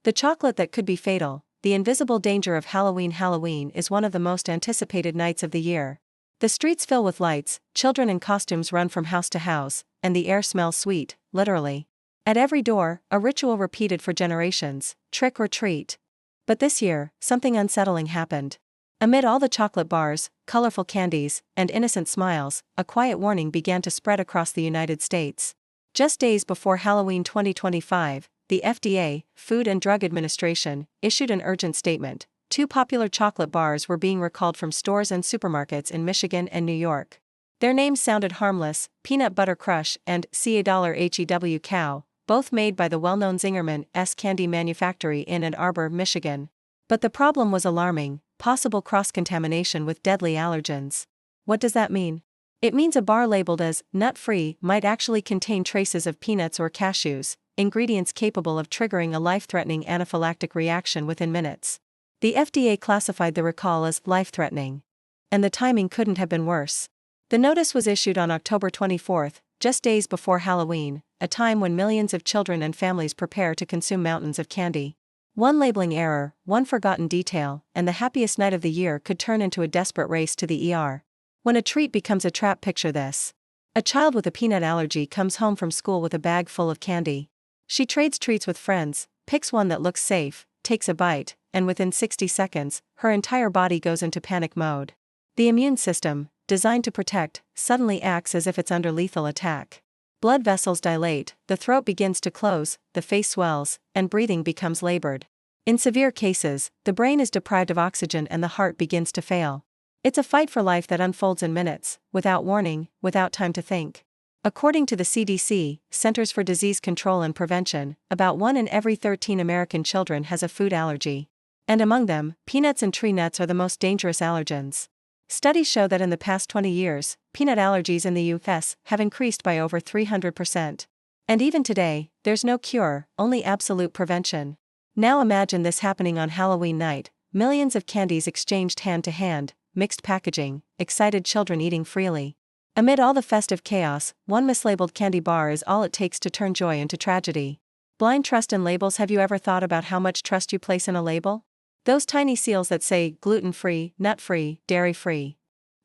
The chocolate that could be fatal, the invisible danger of Halloween. Halloween is one of the most anticipated nights of the year. The streets fill with lights, children in costumes run from house to house, and the air smells sweet, literally. At every door, a ritual repeated for generations: trick or treat. But this year, something unsettling happened. Amid all the chocolate bars, colorful candies, and innocent smiles, a quiet warning began to spread across the United States. Just days before Halloween 2025, the FDA, Food and Drug Administration, issued an urgent statement. 2 popular chocolate bars were being recalled from stores and supermarkets in Michigan and New York. Their names sounded harmless: Peanut Butter Crush and $HEW Cow, both made by the well-known Zingerman's candy manufactory in Ann Arbor, Michigan. But the problem was alarming: possible cross-contamination with deadly allergens. What does that mean? It means a bar labeled as nut-free might actually contain traces of peanuts or cashews, ingredients capable of triggering a life-threatening anaphylactic reaction within minutes. The FDA classified the recall as life-threatening. And the timing couldn't have been worse. The notice was issued on October 24, just days before Halloween, a time when millions of children and families prepare to consume mountains of candy. One labeling error, one forgotten detail, and the happiest night of the year could turn into a desperate race to the ER. When a treat becomes a trap, picture this. A child with a peanut allergy comes home from school with a bag full of candy. She trades treats with friends, picks one that looks safe, takes a bite, and within 60 seconds, her entire body goes into panic mode. The immune system, designed to protect, suddenly acts as if it's under lethal attack. Blood vessels dilate, the throat begins to close, the face swells, and breathing becomes labored. In severe cases, the brain is deprived of oxygen and the heart begins to fail. It's a fight for life that unfolds in minutes, without warning, without time to think. According to the CDC, Centers for Disease Control and Prevention, about 1 in every 13 American children has a food allergy. And among them, peanuts and tree nuts are the most dangerous allergens. Studies show that in the past 20 years, peanut allergies in the U.S. have increased by over 300%. And even today, there's no cure, only absolute prevention. Now imagine this happening on Halloween night: millions of candies exchanged hand to hand, mixed packaging, excited children eating freely. Amid all the festive chaos, one mislabeled candy bar is all it takes to turn joy into tragedy. Blind trust in labels. Have you ever thought about how much trust you place in a label? Those tiny seals that say gluten-free, nut-free, dairy-free.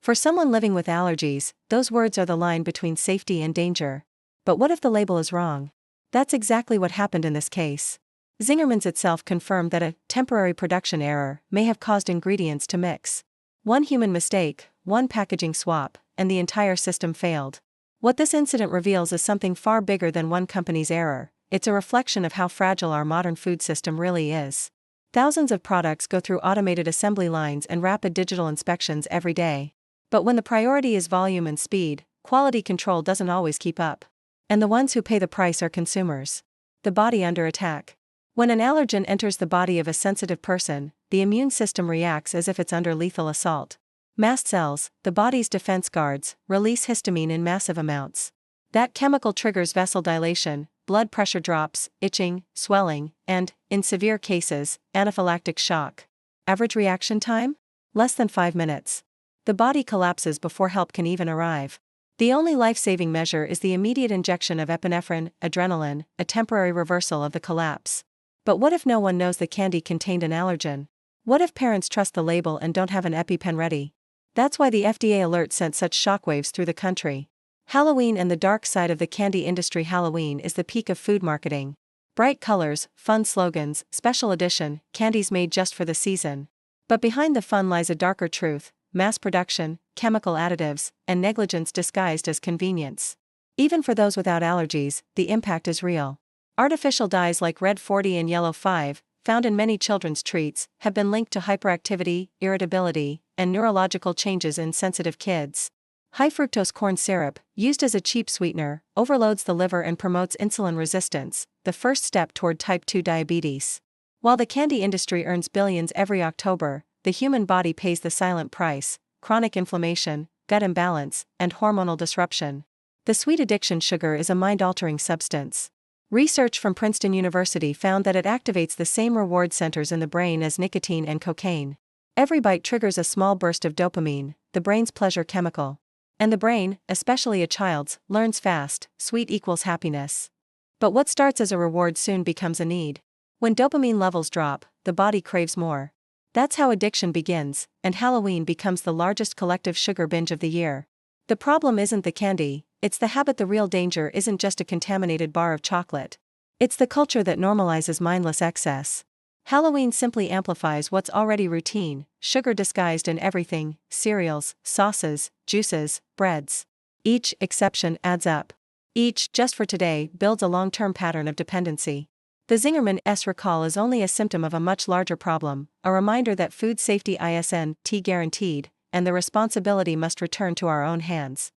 For someone living with allergies, those words are the line between safety and danger. But what if the label is wrong? That's exactly what happened in this case. Zingerman's itself confirmed that a temporary production error may have caused ingredients to mix. One human mistake, one packaging swap, and the entire system failed. What this incident reveals is something far bigger than one company's error. It's a reflection of how fragile our modern food system really is. Thousands of products go through automated assembly lines and rapid digital inspections every day. But when the priority is volume and speed, quality control doesn't always keep up. And the ones who pay the price are consumers. The body under attack. When an allergen enters the body of a sensitive person, the immune system reacts as if it's under lethal assault. Mast cells, the body's defense guards, release histamine in massive amounts. That chemical triggers vessel dilation, blood pressure drops, itching, swelling, and, in severe cases, anaphylactic shock. Average reaction time? Less than 5 minutes. The body collapses before help can even arrive. The only life-saving measure is the immediate injection of epinephrine, adrenaline, a temporary reversal of the collapse. But what if no one knows the candy contained an allergen? What if parents trust the label and don't have an EpiPen ready? That's why the FDA alert sent such shockwaves through the country. Halloween and the dark side of the candy industry. Halloween is the peak of food marketing. Bright colors, fun slogans, special edition, candies made just for the season. But behind the fun lies a darker truth: mass production, chemical additives, and negligence disguised as convenience. Even for those without allergies, the impact is real. Artificial dyes like red 40 and yellow 5, found in many children's treats, have been linked to hyperactivity, irritability, and neurological changes in sensitive kids. High-fructose corn syrup, used as a cheap sweetener, overloads the liver and promotes insulin resistance, the first step toward type 2 diabetes. While the candy industry earns billions every October, the human body pays the silent price: chronic inflammation, gut imbalance, and hormonal disruption. The sweet addiction. Sugar is a mind-altering substance. Research from Princeton University found that it activates the same reward centers in the brain as nicotine and cocaine. Every bite triggers a small burst of dopamine, the brain's pleasure chemical. And the brain, especially a child's, learns fast: sweet equals happiness. But what starts as a reward soon becomes a need. When dopamine levels drop, the body craves more. That's how addiction begins, and Halloween becomes the largest collective sugar binge of the year. The problem isn't the candy, it's the habit. The real danger isn't just a contaminated bar of chocolate. It's the culture that normalizes mindless excess. Halloween simply amplifies what's already routine: sugar disguised in everything: cereals, sauces, juices, breads. Each exception adds up. Each, just for today, builds a long-term pattern of dependency. The Zingerman's recall is only a symptom of a much larger problem, a reminder that food safety isn't guaranteed, and the responsibility must return to our own hands.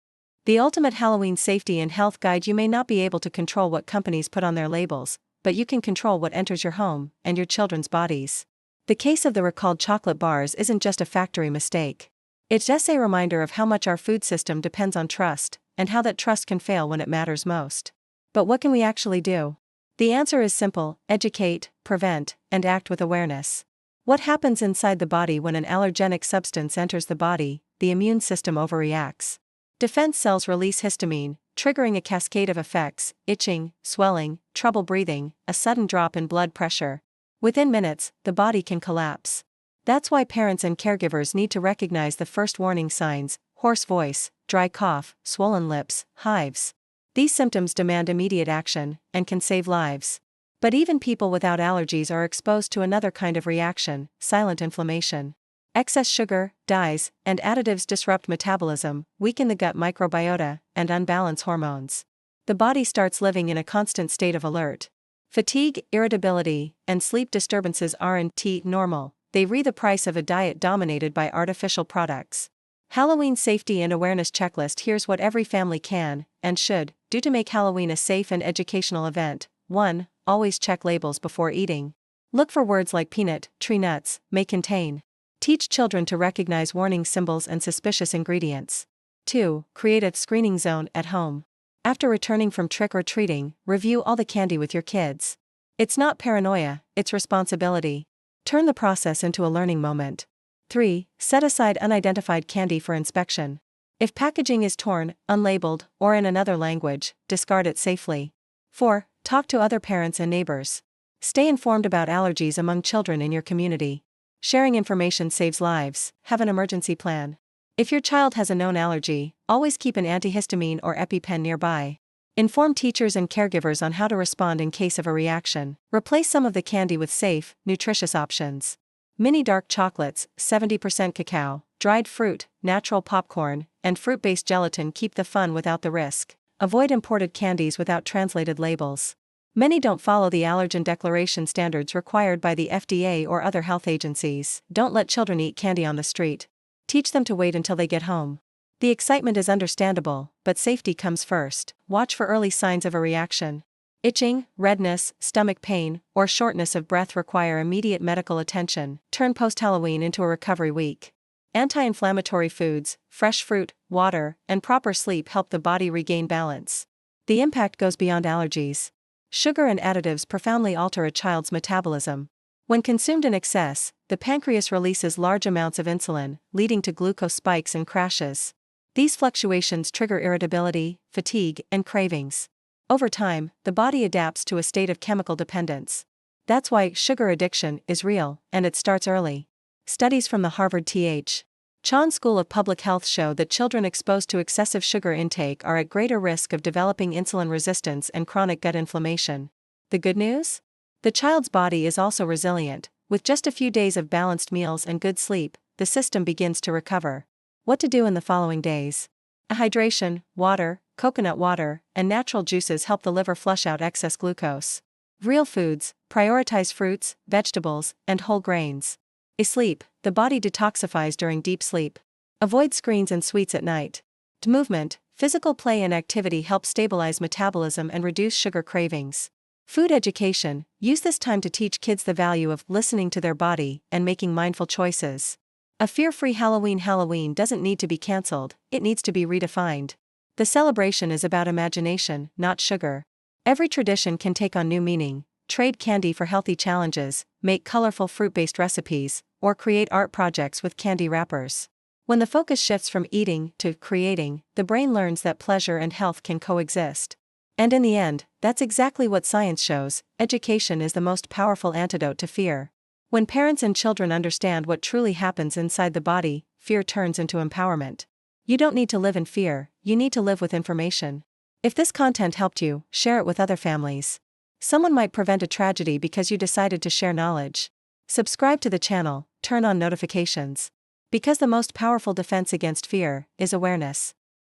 The ultimate Halloween safety and health guide: you may not be able to control what companies put on their labels, but you can control what enters your home and your children's bodies. The case of the recalled chocolate bars isn't just a factory mistake. It's just a reminder of how much our food system depends on trust, and how that trust can fail when it matters most. But what can we actually do? The answer is simple: educate, prevent, and act with awareness. What happens inside the body when an allergenic substance enters the body? The immune system overreacts. Defense cells release histamine, triggering a cascade of effects: itching, swelling, trouble breathing, a sudden drop in blood pressure. Within minutes, the body can collapse. That's why parents and caregivers need to recognize the first warning signs: hoarse voice, dry cough, swollen lips, hives. These symptoms demand immediate action, and can save lives. But even people without allergies are exposed to another kind of reaction: silent inflammation. Excess sugar, dyes, and additives disrupt metabolism, weaken the gut microbiota, and unbalance hormones. The body starts living in a constant state of alert. Fatigue, irritability, and sleep disturbances aren't normal. They re the price of a diet dominated by artificial products. Halloween Safety and Awareness Checklist. Here's what every family can, and should, do to make Halloween a safe and educational event. 1. Always check labels before eating. Look for words like peanut, tree nuts, may contain. Teach children to recognize warning symbols and suspicious ingredients. 2. Create a screening zone at home. After returning from trick-or-treating, review all the candy with your kids. It's not paranoia, it's responsibility. Turn the process into a learning moment. 3. Set aside unidentified candy for inspection. If packaging is torn, unlabeled, or in another language, discard it safely. 4. Talk to other parents and neighbors. Stay informed about allergies among children in your community. Sharing information saves lives. Have an emergency plan. If your child has a known allergy, always keep an antihistamine or EpiPen nearby. Inform teachers and caregivers on how to respond in case of a reaction. Replace some of the candy with safe, nutritious options. Mini dark chocolates, 70% cacao, dried fruit, natural popcorn, and fruit-based gelatin keep the fun without the risk. Avoid imported candies without translated labels. Many don't follow the allergen declaration standards required by the FDA or other health agencies. Don't let children eat candy on the street. Teach them to wait until they get home. The excitement is understandable, but safety comes first. Watch for early signs of a reaction. Itching, redness, stomach pain, or shortness of breath require immediate medical attention. Turn post-Halloween into a recovery week. Anti-inflammatory foods, fresh fruit, water, and proper sleep help the body regain balance. The impact goes beyond allergies. Sugar and additives profoundly alter a child's metabolism. When consumed in excess, the pancreas releases large amounts of insulin, leading to glucose spikes and crashes. These fluctuations trigger irritability, fatigue, and cravings. Over time, the body adapts to a state of chemical dependence. That's why sugar addiction is real, and it starts early. Studies from the Harvard Th. Chan School of Public Health show that children exposed to excessive sugar intake are at greater risk of developing insulin resistance and chronic gut inflammation. The good news? The child's body is also resilient. With just a few days of balanced meals and good sleep, the system begins to recover. What to do in the following days? Hydration, water, coconut water, and natural juices help the liver flush out excess glucose. Real foods, prioritize fruits, vegetables, and whole grains. Sleep, the body detoxifies during deep sleep. Avoid screens and sweets at night. Movement, physical play and activity help stabilize metabolism and reduce sugar cravings. Food education, use this time to teach kids the value of listening to their body and making mindful choices. A fear-free Halloween doesn't need to be cancelled, it needs to be redefined. The celebration is about imagination, not sugar. Every tradition can take on new meaning. Trade candy for healthy challenges, make colorful fruit-based recipes, or create art projects with candy wrappers. When the focus shifts from eating to creating, the brain learns that pleasure and health can coexist. And in the end, that's exactly what science shows: education is the most powerful antidote to fear. When parents and children understand what truly happens inside the body, fear turns into empowerment. You don't need to live in fear, you need to live with information. If this content helped you, share it with other families. Someone might prevent a tragedy because you decided to share knowledge. Subscribe to the channel, turn on notifications. Because the most powerful defense against fear is awareness.